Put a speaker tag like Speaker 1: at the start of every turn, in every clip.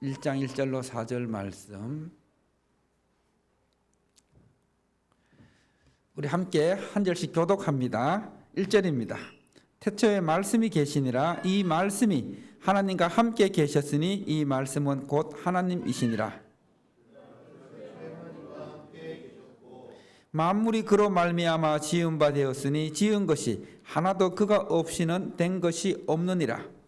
Speaker 1: 1장 1절로 4절 말씀 우리 함께 한 절씩 교독합니다. 1절입니다. 태초에 말씀이 계시니라. 이 말씀이 하나님과 함께 계셨으니 이 말씀은 곧 하나님이시니라. 만물이 그로 말미암아 지은 바 되었으니 지은 것이 하나도 그가 없이는 된 것이 없느니라.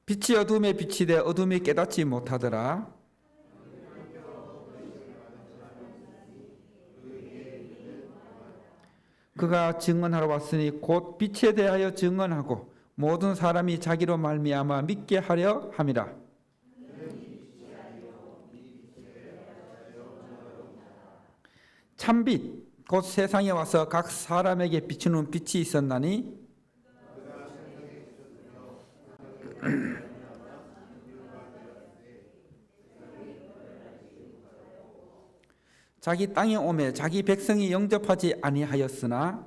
Speaker 1: 빛이 어둠에 비치되 어둠이 깨닫지 못하더라. 그가 증언하러 왔으니 곧 빛에 대하여 증언하고 모든 사람이 자기로 말미암아 믿게 하려 함이라. 참빛 곧 세상에 와서 각 사람에게 비추는 빛이 있었나니 자기 땅에 오매 자기 백성이 영접하지 아니하였으나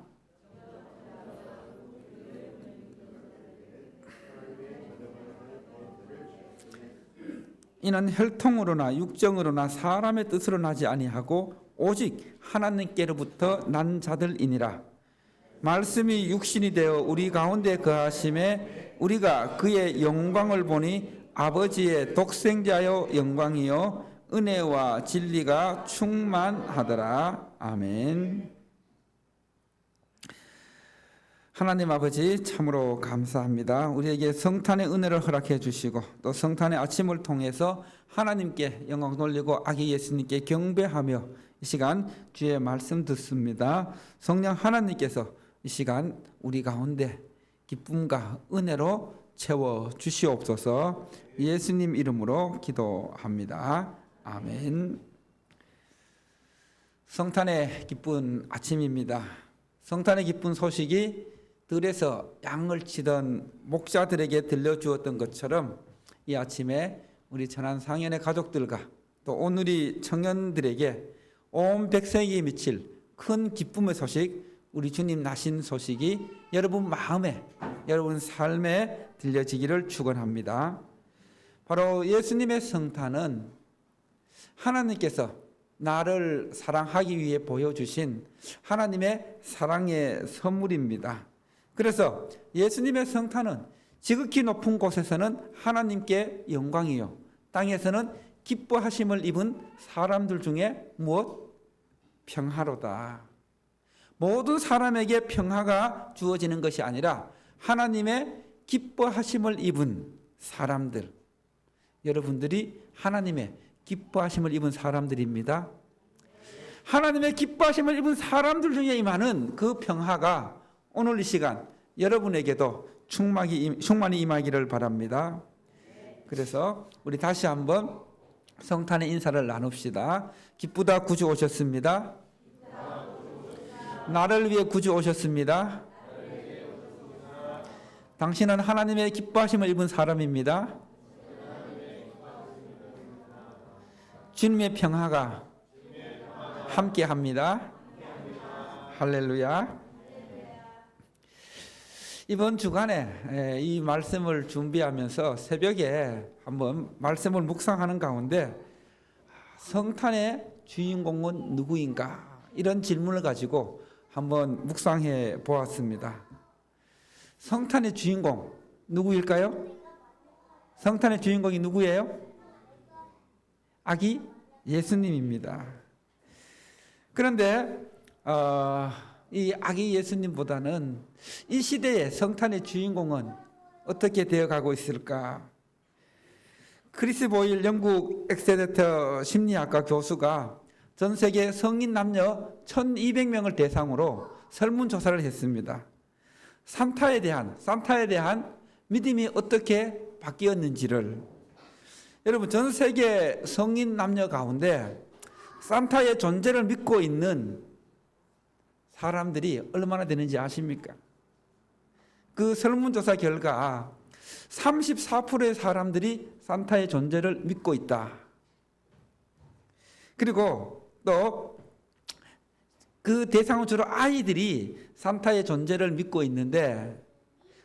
Speaker 1: 이는 혈통으로나 육정으로나 사람의 뜻으로 나지 아니하고 오직 하나님께로부터 난 자들이니라. 말씀이 육신이 되어 우리 가운데 거하심에 우리가 그의 영광을 보니 아버지의 독생자요 영광이요 은혜와 진리가 충만하더라. 아멘. 하나님 아버지 참으로 감사합니다. 우리에게 성탄의 은혜를 허락해 주시고 또 성탄의 아침을 통해서 하나님께 영광 돌리고 아기 예수님께 경배하며 이 시간 주의 말씀 듣습니다. 성령 하나님께서 이 시간 우리 가운데 기쁨과 은혜로 채워 주시옵소서. 예수님 이름으로 기도합니다. 아멘. 성탄의 기쁜 아침입니다. 성탄의 기쁜 소식이 들에서 양을 치던 목자들에게 들려주었던 것처럼 이 아침에 우리 천안 상현의 가족들과 또 오늘이 청년들에게 온 백성에게 미칠 큰 기쁨의 소식, 우리 주님 나신 소식이 여러분 마음에, 여러분 삶에 들려지기를 축원합니다. 바로 예수님의 성탄은 하나님께서 나를 사랑하기 위해 보여주신 하나님의 사랑의 선물입니다. 그래서 예수님의 성탄은 지극히 높은 곳에서는 하나님께 영광이요 땅에서는 기뻐하심을 입은 사람들 중에 무엇? 평화로다. 모든 사람에게 평화가 주어지는 것이 아니라 하나님의 기뻐하심을 입은 사람들, 여러분들이 하나님의 기뻐하심을 입은 사람들입니다. 하나님의 기뻐하심을 입은 사람들 중에 임하는 그 평화가 오늘 이 시간 여러분에게도 충만히 임하기를 바랍니다. 그래서 우리 다시 한번 성탄의 인사를 나눕시다. 기쁘다 구주 오셨습니다. 나를 위해 구주 오셨습니다. 당신은 하나님의 기뻐하심을 입은 사람입니다. 주님의 평화가 함께합니다. 할렐루야. 이번 주간에 이 말씀을 준비하면서 새벽에 한번 말씀을 묵상하는 가운데 성탄의 주인공은 누구인가? 이런 질문을 가지고 한번 묵상해 보았습니다. 성탄의 주인공 누구일까요? 성탄의 주인공이 누구예요? 아기 예수님입니다. 그런데 이 아기 예수님보다는 이 시대의 성탄의 주인공은 어떻게 되어가고 있을까? 크리스 보일 영국 엑세터 심리학과 교수가 전 세계 성인 남녀 1200명을 대상으로 설문조사를 했습니다. 산타에 대한 믿음이 어떻게 바뀌었는지를. 여러분, 전 세계 성인 남녀 가운데 산타의 존재를 믿고 있는 사람들이 얼마나 되는지 아십니까? 그 설문조사 결과 34%의 사람들이 산타의 존재를 믿고 있다. 그리고 또 그 대상은 주로 아이들이 산타의 존재를 믿고 있는데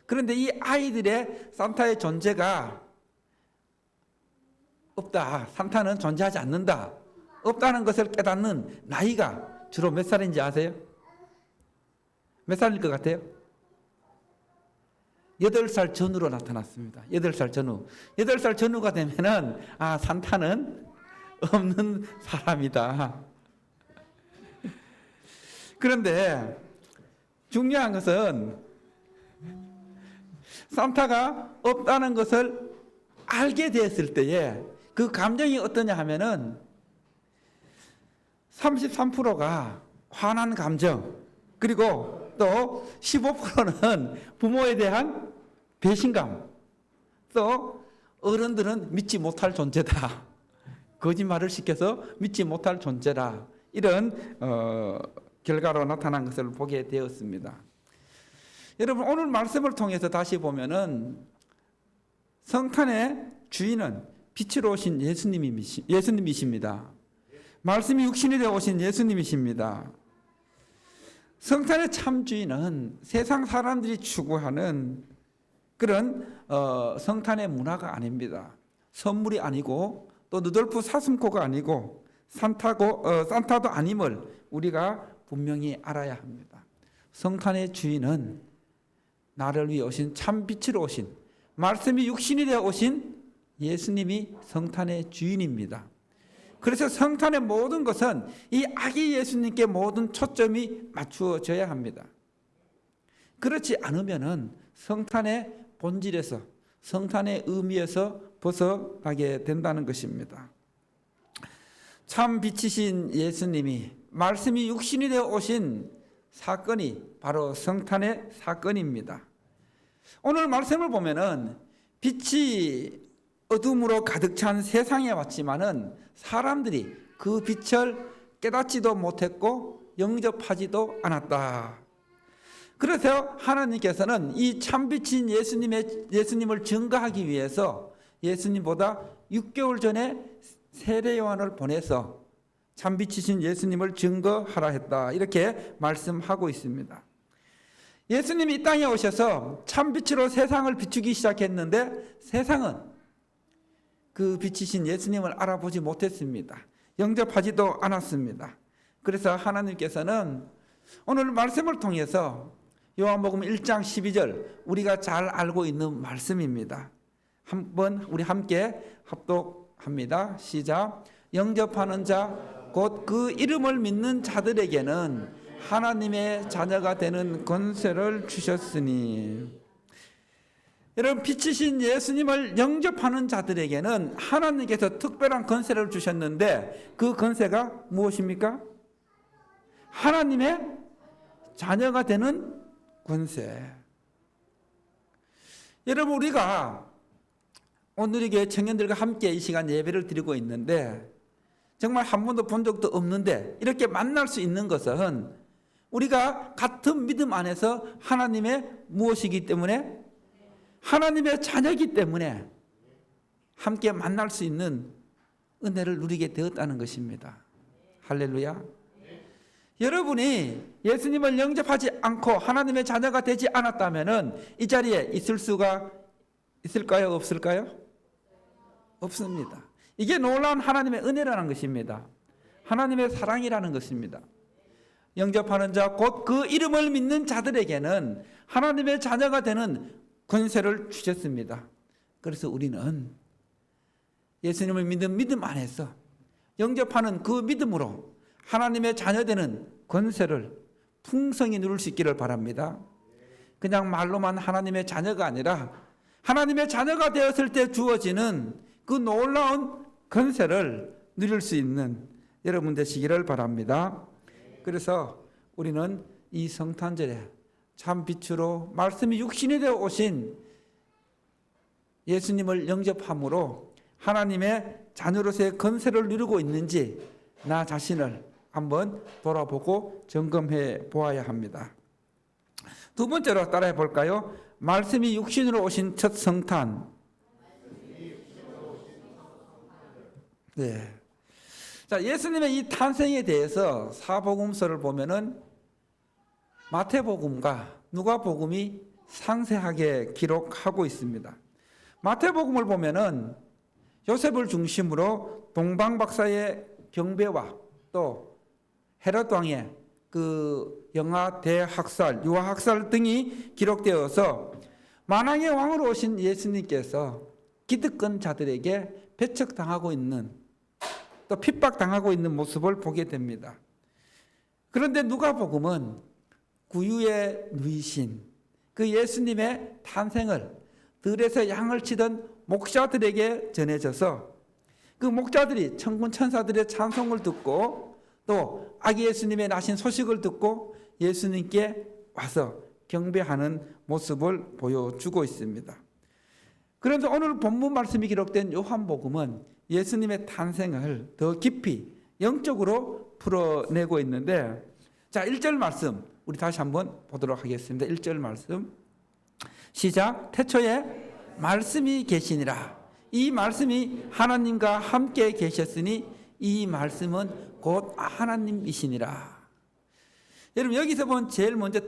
Speaker 1: 그런데 이 아이들의 산타의 존재가 없다, 산타는 존재하지 않는다, 없다는 것을 깨닫는 나이가 주로 몇 살인지 아세요? 몇 살일 것 같아요? 8살 전후로 나타났습니다. 8살 전후. 8살 전후가 되면은 산타는 없는 사람이다. 그런데 중요한 것은 산타가 없다는 것을 알게 되었을 때에 그 감정이 어떠냐 하면은 33%가 화난 감정, 그리고 또 15%는 부모에 대한 배신감, 또 어른들은 믿지 못할 존재다, 거짓말을 시켜서 믿지 못할 존재라, 이런 결과로 나타난 것을 보게 되었습니다. 여러분, 오늘 말씀을 통해서 다시 보면은 성탄의 주인은 빛으로 오신 예수님이십니다. 말씀이 육신이 되어 오신 예수님이십니다. 성탄의 참 주인은 세상 사람들이 추구하는 그런 성탄의 문화가 아닙니다. 선물이 아니고 또 누돌프 사슴코가 아니고 산타도 아님을 우리가 분명히 알아야 합니다. 성탄의 주인은 나를 위해 오신 참 빛으로 오신, 말씀이 육신이 되어 오신 예수님이 성탄의 주인입니다. 그래서 성탄의 모든 것은 이 아기 예수님께 모든 초점이 맞추어져야 합니다. 그렇지 않으면은 성탄의 본질에서, 성탄의 의미에서 벗어나게 된다는 것입니다. 참 빛이신 예수님이, 말씀이 육신이 되어 오신 사건이 바로 성탄의 사건입니다. 오늘 말씀을 보면은 빛이 어둠으로 가득 찬 세상에 왔지만은 사람들이 그 빛을 깨닫지도 못했고 영접하지도 않았다. 그래서 하나님께서는 이 참빛인 예수님을 증거하기 위해서 예수님보다 6개월 전에 세례 요한을 보내서 참빛이신 예수님을 증거하라 했다, 이렇게 말씀하고 있습니다. 예수님이 이 땅에 오셔서 참빛으로 세상을 비추기 시작했는데 세상은 그 빛이신 예수님을 알아보지 못했습니다. 영접하지도 않았습니다. 그래서 하나님께서는 오늘 말씀을 통해서 요한복음 1장 12절, 우리가 잘 알고 있는 말씀입니다. 한번 우리 함께 합독합니다. 시작. 영접하는 자 곧 그 이름을 믿는 자들에게는 하나님의 자녀가 되는 권세를 주셨으니. 여러분, 빛이신 예수님을 영접하는 자들에게는 하나님께서 특별한 권세를 주셨는데 그 권세가 무엇입니까? 하나님의 자녀가 되는 권세. 여러분, 우리가 오늘 이 교회 청년들과 함께 이 시간 예배를 드리고 있는데 정말 한 번도 본 적도 없는데 이렇게 만날 수 있는 것은 우리가 같은 믿음 안에서 하나님의 무엇이기 때문에, 하나님의 자녀이기 때문에 함께 만날 수 있는 은혜를 누리게 되었다는 것입니다. 할렐루야. 여러분이 예수님을 영접하지 않고 하나님의 자녀가 되지 않았다면 이 자리에 있을 수가 있을까요? 없을까요? 없습니다. 이게 놀라운 하나님의 은혜라는 것입니다. 하나님의 사랑이라는 것입니다. 영접하는 자 곧 그 이름을 믿는 자들에게는 하나님의 자녀가 되는 권세를 주셨습니다. 그래서 우리는 예수님을 믿는 믿음 안에서 영접하는 그 믿음으로 하나님의 자녀 되는 권세를 풍성히 누릴 수 있기를 바랍니다. 그냥 말로만 하나님의 자녀가 아니라 하나님의 자녀가 되었을 때 주어지는 그 놀라운 권세를 누릴 수 있는 여러분 되시기를 바랍니다. 그래서 우리는 이 성탄절에 참 빛으로 말씀이 육신이 되어 오신 예수님을 영접함으로 하나님의 자녀로서의 권세를 누리고 있는지 나 자신을 한번 돌아보고 점검해 보아야 합니다. 두 번째로 따라해 볼까요? 말씀이 육신으로 오신 첫 성탄. 네. 자, 예수님의 이 탄생에 대해서 사복음서를 보면은 마태복음과 누가복음이 상세하게 기록하고 있습니다. 마태복음을 보면은 요셉을 중심으로 동방 박사의 경배와 또 헤롯 왕의 그 영아 대학살, 유아학살 등이 기록되어서 만왕의 왕으로 오신 예수님께서 기득권 자들에게 배척당하고 있는, 또 핍박당하고 있는 모습을 보게 됩니다. 그런데 누가복음은 구유의 누이신 그 예수님의 탄생을 들에서 양을 치던 목자들에게 전해져서 그 목자들이 천군 천사들의 찬송을 듣고 또 아기 예수님의 나신 소식을 듣고 예수님께 와서 경배하는 모습을 보여주고 있습니다. 그런데 오늘 본문 말씀이 기록된 요한복음은 예수님의 탄생을 더 깊이 영적으로 풀어내고 있는데, 자, 1절 말씀 우리 다시 한번 보도록 하겠습니다. 1절 말씀 시작. 태초에 말씀이 계시니라. 이 말씀이 하나님과 함께 계셨으니 이 말씀은 곧 하나님이시니라. 여러분, 여기서 본 제일 먼저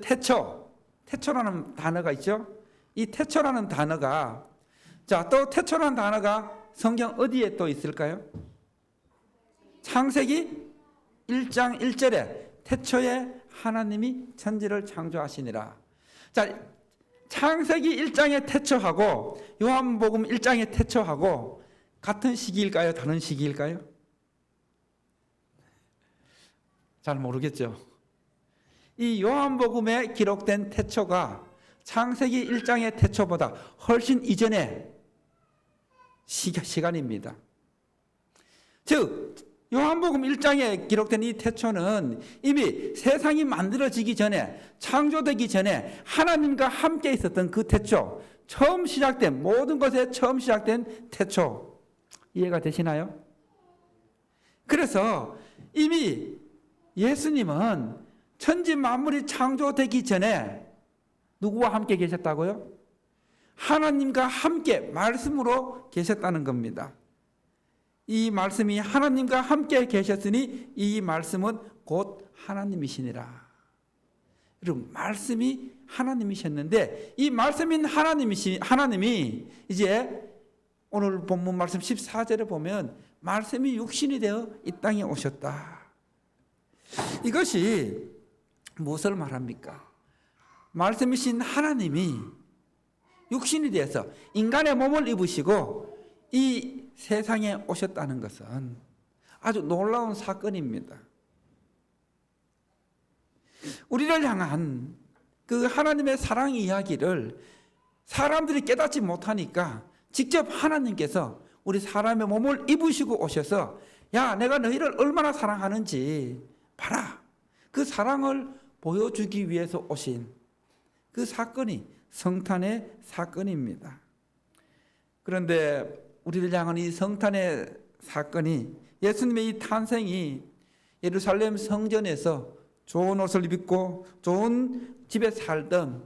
Speaker 1: 태초라는 단어가 있죠. 이 태초라는 단어가, 자, 또 태초라는 단어가 성경 어디에 또 있을까요? 창세기 1장 1절에 태초에 하나님이 천지를 창조하시니라. 자, 창세기 1장의 태초하고 요한복음 1장의 태초하고 같은 시기일까요? 다른 시기일까요? 잘 모르겠죠. 이 요한복음에 기록된 태초가 창세기 1장의 태초보다 훨씬 이전의 시간입니다. 즉 요한복음 1장에 기록된 이 태초는 이미 세상이 만들어지기 전에, 창조되기 전에 하나님과 함께 있었던 그 태초, 처음 시작된, 모든 것에 처음 시작된 태초, 이해가 되시나요? 그래서 이미 예수님은 천지 만물이 창조되기 전에 누구와 함께 계셨다고요? 하나님과 함께 말씀으로 계셨다는 겁니다. 이 말씀이 하나님과 함께 계셨으니 이 말씀은 곧 하나님이시니라. 여러분, 말씀이 하나님이셨는데 이 말씀인 하나님이 이제 오늘 본문 말씀 14절에 보면 말씀이 육신이 되어 이 땅에 오셨다. 이것이 무엇을 말합니까? 말씀이신 하나님이 육신이 되어서 인간의 몸을 입으시고 이 세상에 오셨다는 것은 아주 놀라운 사건입니다. 우리를 향한 그 하나님의 사랑 이야기를 사람들이 깨닫지 못하니까 직접 하나님께서 우리 사람의 몸을 입으시고 오셔서, 야, 내가 너희를 얼마나 사랑하는지 봐라. 그 사랑을 보여주기 위해서 오신 그 사건이 성탄의 사건입니다. 그런데 우리를 향한 이 성탄의 사건이, 예수님의 이 탄생이 예루살렘 성전에서 좋은 옷을 입고 좋은 집에 살던,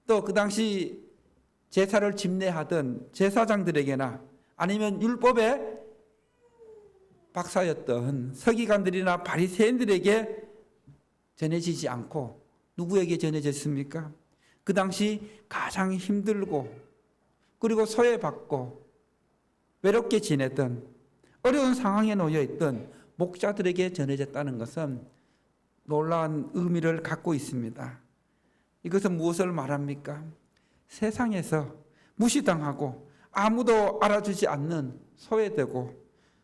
Speaker 1: 또 그 당시 제사를 집례하던 제사장들에게나 아니면 율법의 박사였던 서기관들이나 바리새인들에게 전해지지 않고 누구에게 전해졌습니까? 그 당시 가장 힘들고 그리고 소외받고 외롭게 지냈던, 어려운 상황에 놓여 있던 목자들에게 전해졌다는 것은 놀라운 의미를 갖고 있습니다. 이것은 무엇을 말합니까? 세상에서 무시당하고 아무도 알아주지 않는 소외되고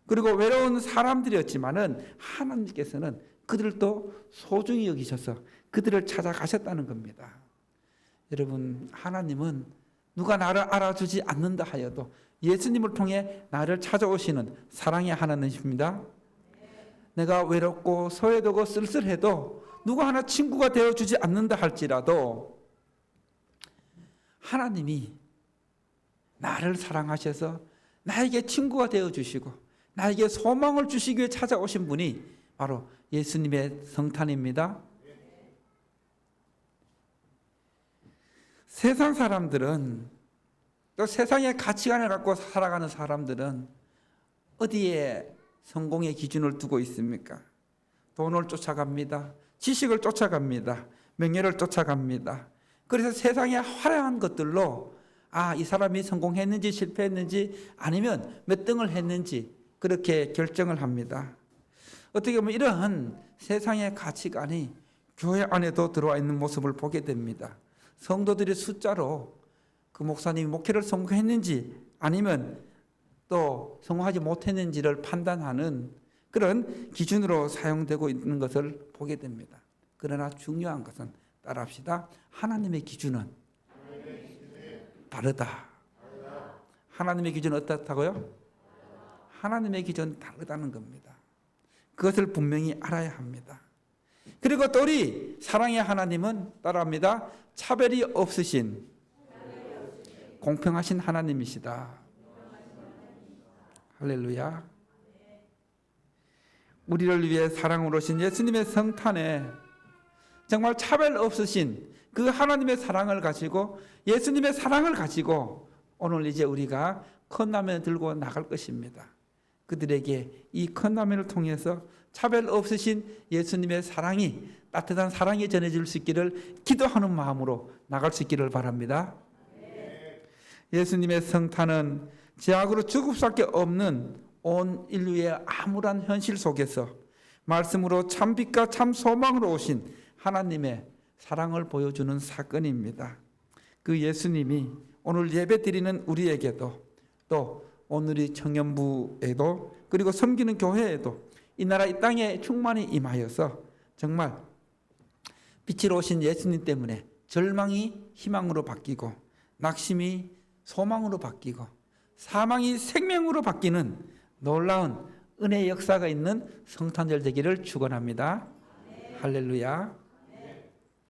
Speaker 1: 그리고 외로운 사람들이었지만은 하나님께서는 그들도 소중히 여기셔서 그들을 찾아가셨다는 겁니다. 여러분, 하나님은 누가 나를 알아주지 않는다 하여도 예수님을 통해 나를 찾아오시는 사랑의 하나님이십니다. 내가 외롭고 소외되고 쓸쓸해도 누가 하나 친구가 되어주지 않는다 할지라도 하나님이 나를 사랑하셔서 나에게 친구가 되어주시고 나에게 소망을 주시기 위해 찾아오신 분이 바로 예수님의 성탄입니다. 세상 사람들은, 또 세상의 가치관을 갖고 살아가는 사람들은 어디에 성공의 기준을 두고 있습니까? 돈을 쫓아갑니다. 지식을 쫓아갑니다. 명예를 쫓아갑니다. 그래서 세상의 화려한 것들로 이 사람이 성공했는지 실패했는지 아니면 몇 등을 했는지 그렇게 결정을 합니다. 어떻게 보면 이러한 세상의 가치관이 교회 안에도 들어와 있는 모습을 보게 됩니다. 성도들의 숫자로 그 목사님이 목회를 성공했는지 아니면 또 성공하지 못했는지를 판단하는 그런 기준으로 사용되고 있는 것을 보게 됩니다. 그러나 중요한 것은 따라합시다. 하나님의 기준은 다르다. 하나님의 기준은 어떻다고요? 하나님의 기준은 다르다는 겁니다. 그것을 분명히 알아야 합니다. 그리고 또 우리 사랑의 하나님은 따라합니다. 차별이 없으신 공평하신 하나님이시다. 할렐루야. 우리를 위해 사랑으로 오신 예수님의 성탄에 정말 차별 없으신 그 하나님의 사랑을 가지고 예수님의 사랑을 가지고 오늘 이제 우리가 컵라면 들고 나갈 것입니다. 그들에게 이 컵라면을 통해서 차별 없으신 예수님의 사랑이 따뜻한 사랑이 전해질 수 있기를 기도하는 마음으로 나갈 수 있기를 바랍니다. 예수님의 성탄은 죄악으로 죽을 수밖에 없는 온 인류의 암울한 현실 속에서 말씀으로 참 빛과 참 소망으로 오신 하나님의 사랑을 보여주는 사건입니다. 그 예수님이 오늘 예배 드리는 우리에게도 또 오늘의 청년부에도 그리고 섬기는 교회에도 이 나라 이 땅에 충만히 임하여서 정말 빛으로 오신 예수님 때문에 절망이 희망으로 바뀌고 낙심이 소망으로 바뀌고 사망이 생명으로 바뀌는 놀라운 은혜의 역사가 있는 성탄절 되기를 축원합니다. 할렐루야.